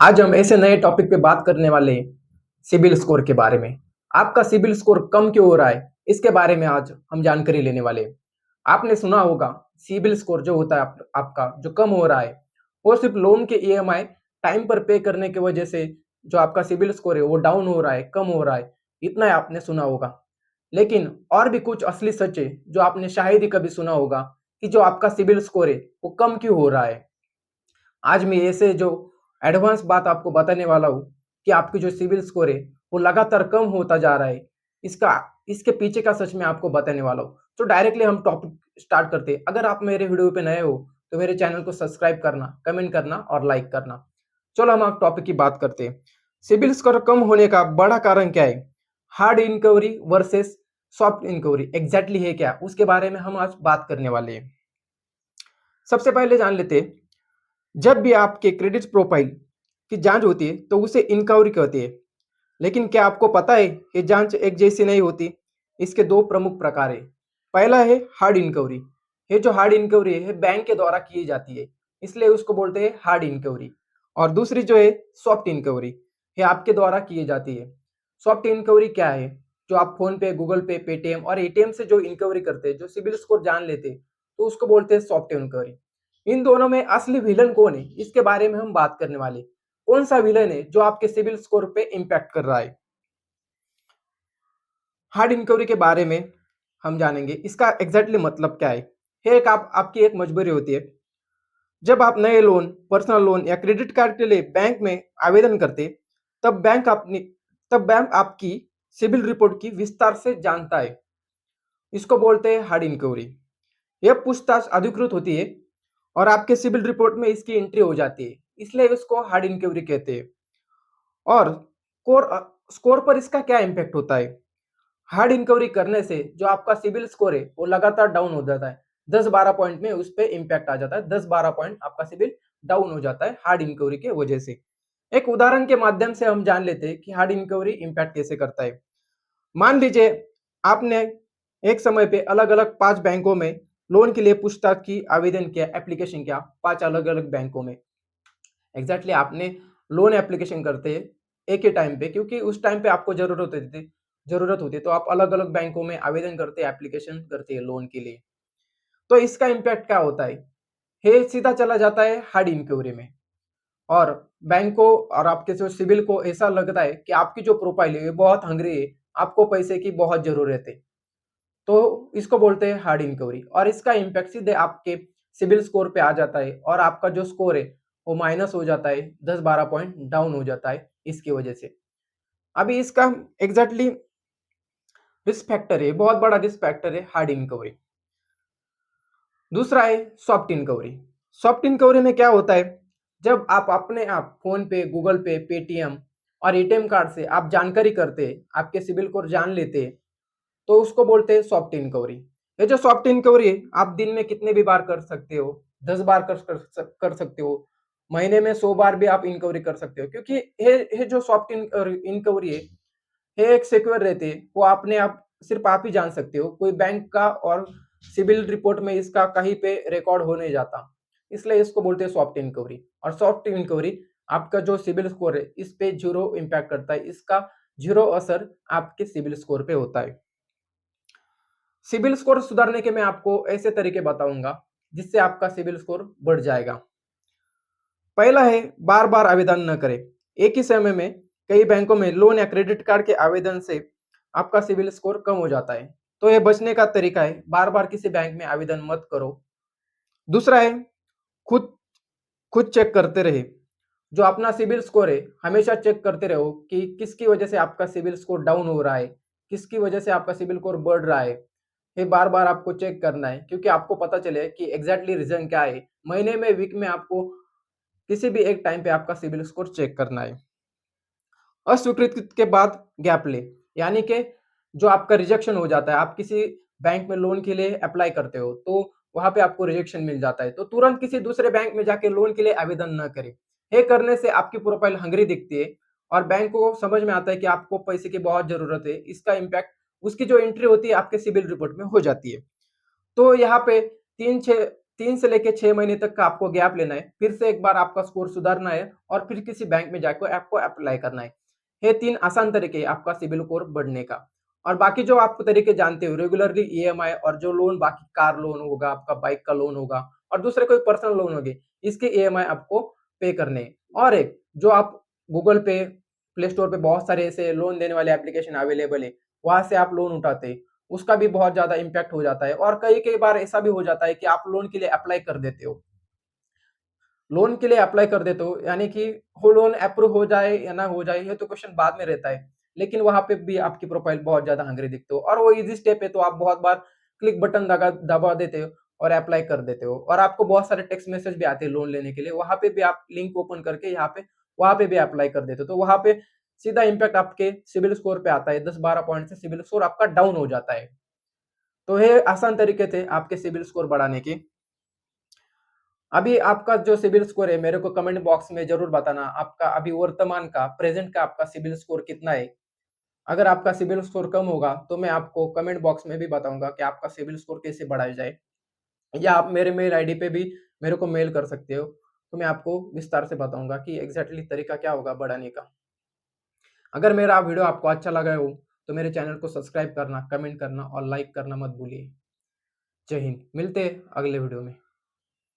आज हम ऐसे नए टॉपिक पे बात करने वाले हैं सिबिल स्कोर के बारे में। आपका सिबिल स्कोर कम क्यों हो रहा है, इसके बारे में आज हम जानकारी लेने वाले हैं। आपने सुना होगा सिबिल स्कोर जो होता है आपका जो कम हो रहा है, वो सिर्फ लोन के ईएमआई टाइम पर पे करने की वजह से जो आपका सिबिल स्कोर है वो डाउन हो रहा है, कम हो रहा है, इतना ही आपने सुना होगा। लेकिन और भी कुछ असली सच है जो आपने शायद ही कभी सुना होगा कि जो आपका सिबिल स्कोर है वो कम क्यों हो रहा है। आज मैं ऐसे जो एडवांस बात आपको बताने वाला हूँ कि आपकी जो सिबिल स्कोर है वो लगातार कम होता जा रहा है। इसका इसके पीछे का सच मैं आपको बताने वाला हूँ। तो डायरेक्टली हम टॉपिक स्टार्ट करते हैं। अगर आप मेरे वीडियो पे नए हो तो मेरे चैनल को सब्सक्राइब करना, कमेंट करना और लाइक करना। चलो हम आप टॉपिक की बात करते हैं। सिबिल स्कोर कम होने का बड़ा कारण क्या है? हार्ड इनकवरी वर्सेस सॉफ्ट इनकवरी एग्जैक्टली है क्या, उसके बारे में हम आज बात करने वाले हैं। सबसे पहले जान लेते हैं, जब भी आपके क्रेडिट प्रोफाइल की जांच होती है तो उसे इंक्वायरी कहते हैं। लेकिन क्या आपको पता है ये जांच एक जैसी नहीं होती? इसके दो प्रमुख प्रकार है। पहला है हार्ड इंक्वायरी। ये जो हार्ड इंक्वायरी है बैंक के द्वारा की जाती है, इसलिए उसको बोलते हैं हार्ड इंक्वायरी। और दूसरी जो है सॉफ्ट इंक्वायरी, ये आपके द्वारा की जाती है। सॉफ्ट इंक्वायरी क्या है? जो आप फोन पे, गूगल पे, पेटीएम और एटीएम से जो इंक्वायरी करते हैं, जो सिबिल स्कोर जान लेते हैं, तो उसको बोलते हैं सॉफ्ट इंक्वायरी। इन दोनों में असली विलन कौन है, इसके बारे में हम बात करने वाले। कौन सा विलन है जो आपके सिबिल स्कोर पे इंपैक्ट कर रहा है? हार्ड इंक्वायरी के बारे में हम जानेंगे, इसका एग्जैक्टली मतलब क्या है। ये एक आपकी एक मजबूरी होती है। जब आप नए लोन, पर्सनल लोन या क्रेडिट कार्ड के लिए बैंक में आवेदन करते, तब बैंक आपकी सिबिल रिपोर्ट की विस्तार से जानता है। इसको बोलते हैं हार्ड इंक्वायरी। यह पूछताछ अधिकृत होती है और आपके सिबिल रिपोर्ट में इसकी एंट्री हो जाती है, इसलिए इसको हार्ड इंक्वायरी कहते हैं। और स्कोर पर इसका क्या इम्पैक्ट होता है? हार्ड इंक्वायरी करने से जो आपका सिबिल स्कोर है वो लगातार डाउन हो जाता है। 10-12 पॉइंट में उस पे इम्पैक्ट आ जाता है। 10-12 पॉइंट आपका सिबिल डाउन हो जाता है हार्ड इंक्वायरी के वजह से। एक उदाहरण के माध्यम से हम जान लेते हैं कि हार्ड इंक्वायरी इम्पैक्ट कैसे करता है। मान लीजिए आपने एक समय पे अलग-अलग 5 बैंकों में लोन के लिए पूछताछ की, आवेदन किया, एप्लीकेशन किया, 5 अलग-अलग बैंकों में। एग्जैक्टली आपने लोन एप्लीकेशन करते हैं एक ही टाइम पे, क्योंकि उस टाइम पे आपको जरूरत होती है तो आप अलग अलग बैंकों में आवेदन करते हैं, एप्लीकेशन करते हैं लोन के लिए। तो इसका इम्पैक्ट क्या होता है? ये सीधा चला जाता है हार्ड इंक्वायरी में। और बैंक को और आपके जो सिविल को ऐसा लगता है कि आपकी जो प्रोफाइल है ये बहुत हंग्री है, आपको पैसे की बहुत जरूरत है, तो इसको बोलते हैं हार्ड इंक्वायरी। और इसका इम्पैक्ट सीधे आपके सिबिल स्कोर पे आ जाता है और आपका जो स्कोर है वो माइनस हो जाता है, 10-12 पॉइंट डाउन हो जाता है इसकी वजह से। अभी इसका एग्जैक्टली रिस्क फैक्टर है, बहुत बड़ा रिस्क फैक्टर है हार्ड इंक्वायरी। दूसरा है सॉफ्ट इंक्वायरी। सॉफ्ट इंक्वायरी में क्या होता है? जब आप अपने आप फोन पे, गूगल पे, पेटीएम और एटीएम कार्ड से आप जानकारी करते हैं, आपके सिबिल को जान लेते हैं, तो उसको बोलते हैं सॉफ्ट इंक्वायरी। ये जो सॉफ्ट इंक्वायरी है आप दिन में कितने भी बार कर सकते हो, 10 बार कर सकते हो, महीने में 100 बार भी आप इंक्वायरी कर सकते हो, क्योंकि ये जो सॉफ्ट इंक्वायरी है ये एक सिक्योर रहती है, वो अपने आप सिर्फ आप ही जान सकते हो, कोई बैंक का और सिबिल रिपोर्ट में इसका कहीं पे रिकॉर्ड हो नहीं जाता, इसलिए इसको बोलते हैं सॉफ्ट इंक्वायरी। और सॉफ्ट इंक्वायरी आपका जो सिबिल स्कोर है इस पे जीरो इम्पैक्ट करता है, इसका जीरो असर आपके सिबिल स्कोर पे होता है। सिबिल स्कोर सुधारने के मैं आपको ऐसे तरीके बताऊंगा जिससे आपका सिबिल स्कोर बढ़ जाएगा। पहला है बार बार आवेदन न करें। एक ही समय में कई बैंकों में लोन या क्रेडिट कार्ड के आवेदन से आपका सिबिल स्कोर कम हो जाता है, तो यह बचने का तरीका है बार बार किसी बैंक में आवेदन मत करो। दूसरा है खुद खुद चेक करते रहे। जो अपना सिबिल स्कोर है हमेशा चेक करते रहो कि किसकी वजह से आपका सिबिल स्कोर डाउन हो रहा है, किसकी वजह से आपका सिबिल स्कोर बढ़ रहा है। ये बार बार आपको चेक करना है, क्योंकि आपको पता चले कि एग्जैक्टली रीजन क्या है। महीने में, वीक में आपको किसी भी एक टाइम पे आपका सिबिल स्कोर चेक करना है। अस्वीकृति के बाद गैप ले, यानी कि जो आपका रिजेक्शन हो जाता है, आप किसी बैंक में लोन के लिए अप्लाई करते हो तो वहां पे आपको रिजेक्शन मिल जाता है, तो तुरंत किसी दूसरे बैंक में जाके लोन के लिए आवेदन न करें। ये करने से आपकी प्रोफाइल हंगरी दिखती है और बैंक को समझ में आता है कि आपको पैसे की बहुत जरूरत है। इसका इम्पैक्ट उसकी जो एंट्री होती है आपके सिबिल रिपोर्ट में हो जाती है। तो यहाँ पे 3-6 3 से लेके 6 महीने तक का आपको गैप लेना है, फिर से एक बार आपका स्कोर सुधारना है और फिर किसी बैंक में जाके आपको अप्लाई करना है। ये 3 आसान तरीके हैं आपका सिबिल स्कोर बढ़ने का। और बाकी जो आप तरीके जानते हो रेगुलरली ईएमआई और जो लोन बाकी कार लोन होगा, आपका बाइक का लोन होगा और दूसरे कोई पर्सनल लोन होंगे, इसके ईएमआई आपको पे करने हैं। और एक जो आप गूगल पे, प्ले स्टोर पे बहुत सारे ऐसे लोन देने वाले एप्लीकेशन अवेलेबल है, वहाँ से आप लोन उठाते हैं, उसका भी बहुत ज़्यादा इम्पैक्ट हो जाता है और कई-कई बार ऐसा भी हो जाता है कि आप लोन के लिए अप्लाई कर देते हो। लोन के लिए अप्लाई कर देते हो, यानी कि वो लोन अप्रूव हो जाए या ना हो जाए, ये तो क्वेश्चन बाद में रहता है। लेकिन वहाँ पे भी आपकी प्रोफाइल बहुत ज़्यादा हंग्री दिखते हो और वो ईज़ी स्टेप है, तो आप बहुत बार क्लिक बटन दबा देते हो और अप्लाई कर देते हो और आपको बहुत सारे टेक्स्ट मैसेज भी आते हैं लोन लेने के लिए, वहाँ पे भी आप लिंक ओपन करके यहाँ पे वहाँ पे भी अप्लाई कर देते हो। तो वहाँ पे सीधा इम्पैक्ट आपके सिबिल स्कोर पे आता है, 10-12 पॉइंट से सिबिल स्कोर आपका डाउन हो जाता है। तो ये आसान तरीके थे आपके सिबिल स्कोर बढ़ाने के। अभी आपका जो सिबिल स्कोर है मेरे को कमेंट बॉक्स में ज़रूर बताना, आपका अभी वर्तमान का, प्रेज़ेंट का आपका सिबिल स्कोर कितना है? अगर आपका सिबिल स्कोर कम होगा, तो मैं आपको कमेंट बॉक्स में भी बताऊँगा कि आपका सिबिल स्कोर कैसे बढ़ाया जाए। या आप मेरे मेल आईडी पे भी मेरे को मेल कर सकते हो, तो मैं आपको विस्तार से बताऊँगा कि एग्ज़ैक्टली तरीका क्या होगा बढ़ाने का। अगर मेरा वीडियो आपको अच्छा लगा हो, तो मेरे चैनल को सब्सक्राइब करना, कमेंट करना और लाइक करना मत भूलिए। जय हिंद, मिलते हैं अगले वीडियो में।